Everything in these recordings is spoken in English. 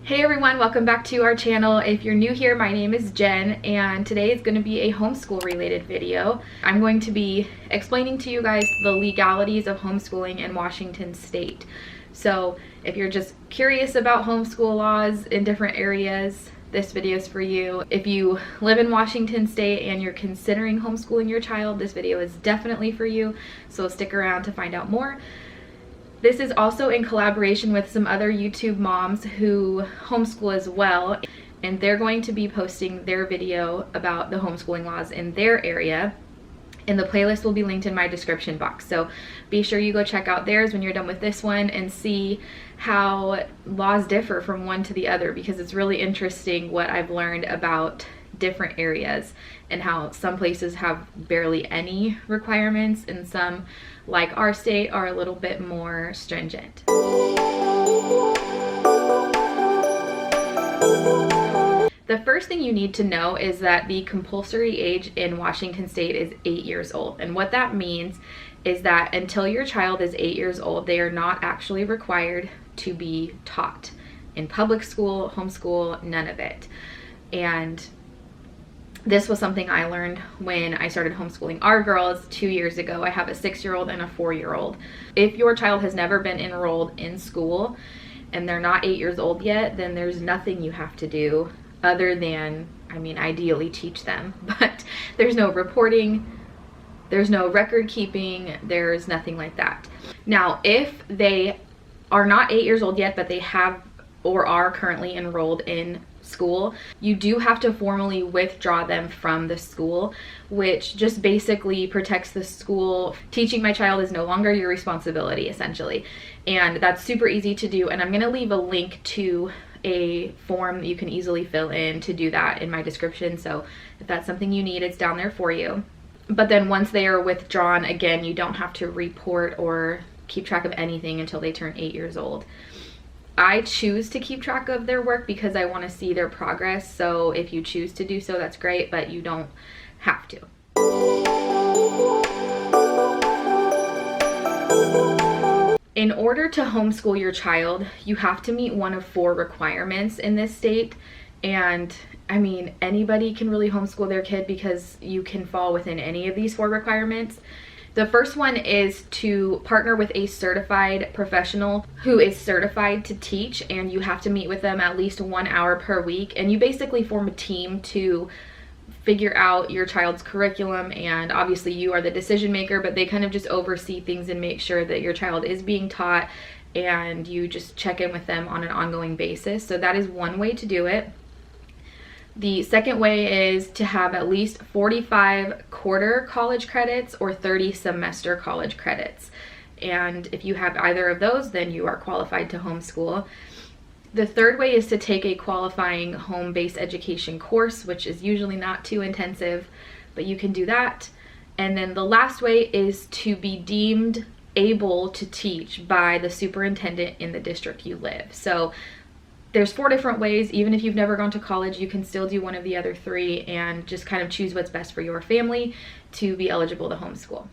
Hey everyone, welcome back to our channel. If you're new here, my name is Jen and today is going to be a homeschool related video. I'm going to be explaining to you guys the legalities of homeschooling in Washington state. So if you're just curious about homeschool laws in different areas, this video is for you. If you live in Washington state and you're considering homeschooling your child, this video is definitely for you. So stick around to find out more. This is also in collaboration with some other YouTube moms who homeschool as well, and they're going to be posting their video about the homeschooling laws in their area, and the playlist will be linked in my description box. So be sure you go check out theirs when you're done with this one and see how laws differ from one to the other, because it's really interesting what I've learned about different areas and how some places have barely any requirements and some, like our state, are a little bit more stringent. The first thing you need to know is that the compulsory age in Washington state is 8 years old. And what that means is that until your child is 8 years old, they are not actually required to be taught in public school, homeschool, none of it. And this was something I learned when I started homeschooling our girls 2 years ago. I have a 6-year-old and a 4-year-old. If your child has never been enrolled in school and they're not 8 years old yet, then there's nothing you have to do other than, ideally teach them. But there's no reporting, there's no record keeping, there's nothing like that. Now, if they are not 8 years old yet, but they have or are currently enrolled in school, you do have to formally withdraw them from the school, which just basically protects the school. Teaching my child is no longer your responsibility, essentially. And that's super easy to do, and I'm going to leave a link to a form that you can easily fill in to do that in my description. So if that's something you need, it's down there for you. But then once they are withdrawn, again, you don't have to report or keep track of anything until they turn 8 years old. I choose to keep track of their work because I want to see their progress. So if you choose to do so, that's great, but you don't have to. In order to homeschool your child, you have to meet one of 4 requirements in this state. And anybody can really homeschool their kid because you can fall within any of these 4 requirements. The first one is to partner with a certified professional who is certified to teach, and you have to meet with them at least 1 hour per week. And you basically form a team to figure out your child's curriculum, and obviously you are the decision maker, but they kind of just oversee things and make sure that your child is being taught, and you just check in with them on an ongoing basis. So that is one way to do it. The second way is to have at least 45 quarter college credits or 30 semester college credits. And if you have either of those, then you are qualified to homeschool. The third way is to take a qualifying home-based education course, which is usually not too intensive, but you can do that. And then the last way is to be deemed able to teach by the superintendent in the district you live. So there's 4 different ways. Even if you've never gone to college, you can still do one of the other 3 and just kind of choose what's best for your family to be eligible to homeschool.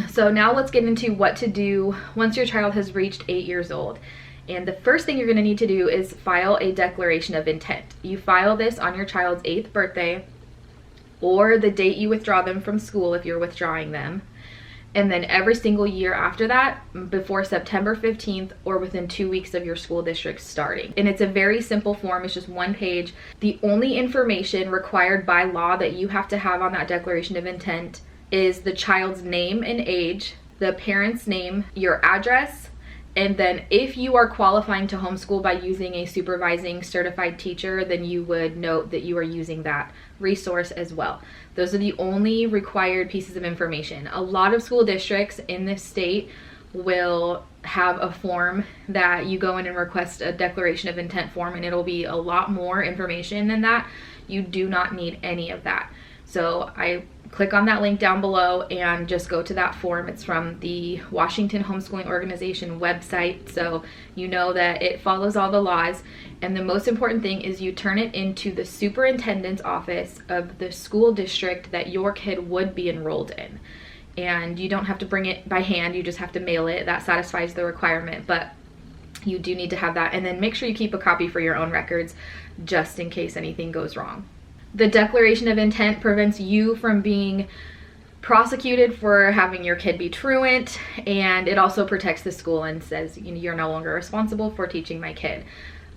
So now let's get into what to do once your child has reached 8 years old. And the first thing you're going to need to do is file a declaration of intent. You file this on your child's 8th birthday or the date you withdraw them from school if you're withdrawing them. And then every single year after that, before September 15th or within 2 weeks of your school district starting. And it's a very simple form. It's just 1 page. The only information required by law that you have to have on that declaration of intent is the child's name and age, the parent's name, your address, and then if you are qualifying to homeschool by using a supervising certified teacher, then you would note that you are using that resource as well. Those are the only required pieces of information. A lot of school districts in this state will have a form that you go in and request a declaration of intent form, and it'll be a lot more information than that. You do not need any of that. So I click on that link down below and just go to that form. It's from the Washington Homeschooling Organization website, so you know that it follows all the laws. And the most important thing is you turn it into the superintendent's office of the school district that your kid would be enrolled in. and you don't have to bring it by hand, you just have to mail it. That satisfies the requirement, but you do need to have that. And then make sure you keep a copy for your own records just in case anything goes wrong. The declaration of intent prevents you from being prosecuted for having your kid be truant, and it also protects the school and says you're no longer responsible for teaching my kid.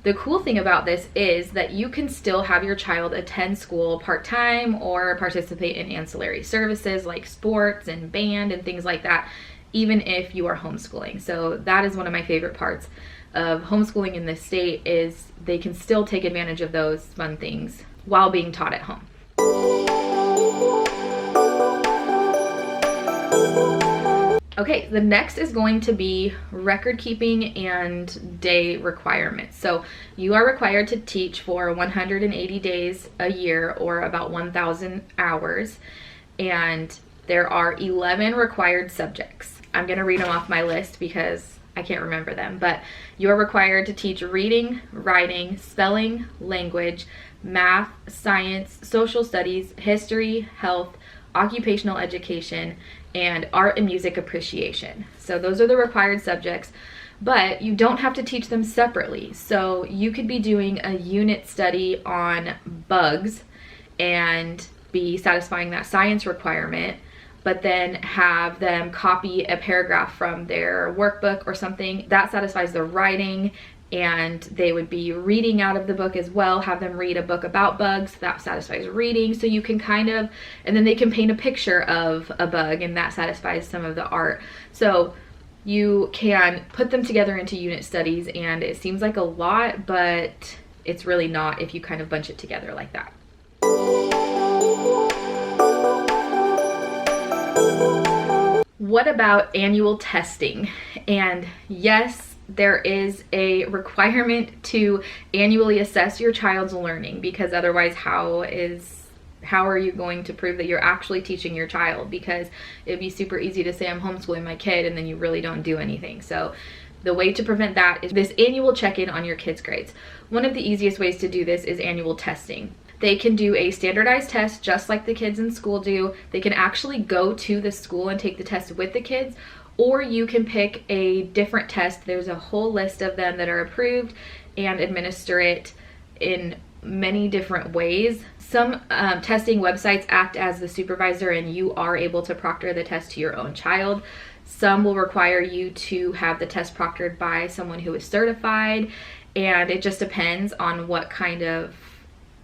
The cool thing about this is that you can still have your child attend school part-time or participate in ancillary services like sports and band and things like that, even if you are homeschooling. So that is one of my favorite parts of homeschooling in this state, is they can still take advantage of those fun things while being taught at home. Okay, the next is going to be record keeping and day requirements. So you are required to teach for 180 days a year, or about 1,000 hours, and there are 11 required subjects. I'm going to read them off my list because I can't remember them, but you are required to teach reading, writing, spelling, language, math, science, social studies, history, health, occupational education, and art and music appreciation. So those are the required subjects, but you don't have to teach them separately. So you could be doing a unit study on bugs and be satisfying that science requirement, but then have them copy a paragraph from their workbook or something. That satisfies the writing, and they would be reading out of the book as well, have them read a book about bugs. That satisfies reading. So you can and then they can paint a picture of a bug, and that satisfies some of the art. So you can put them together into unit studies, and it seems like a lot, but it's really not if you kind of bunch it together like that. What about annual testing? And yes, there is a requirement to annually assess your child's learning, because otherwise how are you going to prove that you're actually teaching your child? Because it'd be super easy to say I'm homeschooling my kid and then you really don't do anything. So the way to prevent that is this annual check-in on your kids' grades. One of the easiest ways to do this is annual testing. They can do a standardized test just like the kids in school do. They can actually go to the school and take the test with the kids, or you can pick a different test. There's a whole list of them that are approved, and administer it in many different ways. Some testing websites act as the supervisor, and you are able to proctor the test to your own child. Some will require you to have the test proctored by someone who is certified, and it just depends on what kind of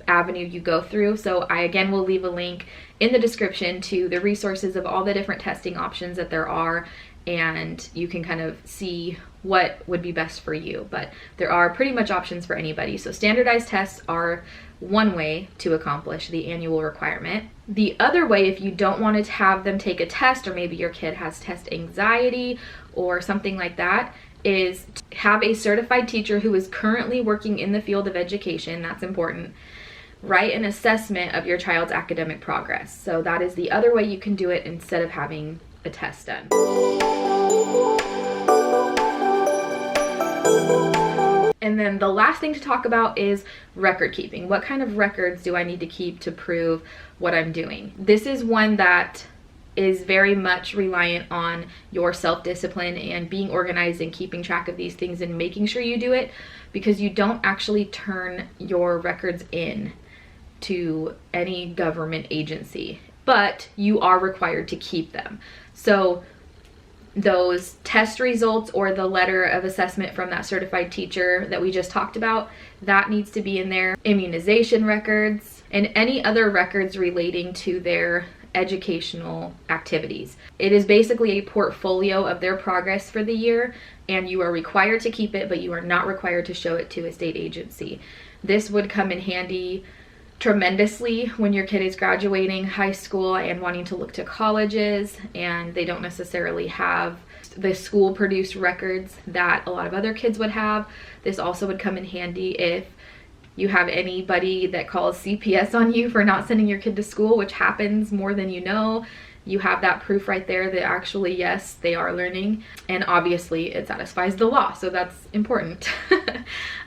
avenue you go through. So I again will leave a link in the description to the resources of all the different testing options that there are, and you can kind of see what would be best for you. But there are pretty much options for anybody. So standardized tests are one way to accomplish the annual requirement. The other way, if you don't want to have them take a test, or maybe your kid has test anxiety or something like that, is to have a certified teacher who is currently working in the field of education. That's important. Write an assessment of your child's academic progress. So that is the other way you can do it instead of having a test done. And then the last thing to talk about is record keeping. What kind of records do I need to keep to prove what I'm doing? This is one that is very much reliant on your self-discipline and being organized and keeping track of these things and making sure you do it, because you don't actually turn your records in to any government agency, but you are required to keep them. So those test results or the letter of assessment from that certified teacher that we just talked about, that needs to be in there. Immunization records and any other records relating to their educational activities. It is basically a portfolio of their progress for the year, and you are required to keep it, but you are not required to show it to a state agency. This would come in handy tremendously when your kid is graduating high school and wanting to look to colleges, and they don't necessarily have the school produced records that a lot of other kids would have. This also would come in handy if you have anybody that calls CPS on you for not sending your kid to school, which happens more than you know. you have that proof right there that actually, yes, they are learning, and obviously it satisfies the law, so that's important.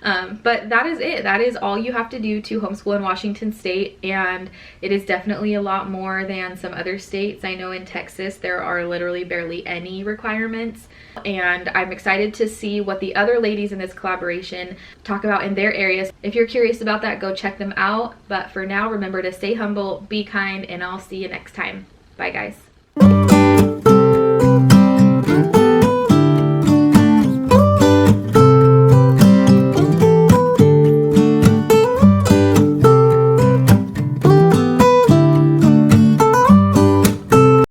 But that is it. That is all you have to do to homeschool in Washington State, and it is definitely a lot more than some other states. I know in Texas there are literally barely any requirements, and I'm excited to see what the other ladies in this collaboration talk about in their areas. If you're curious about that, go check them out. But for now, remember to stay humble, be kind, and I'll see you next time. Bye, guys.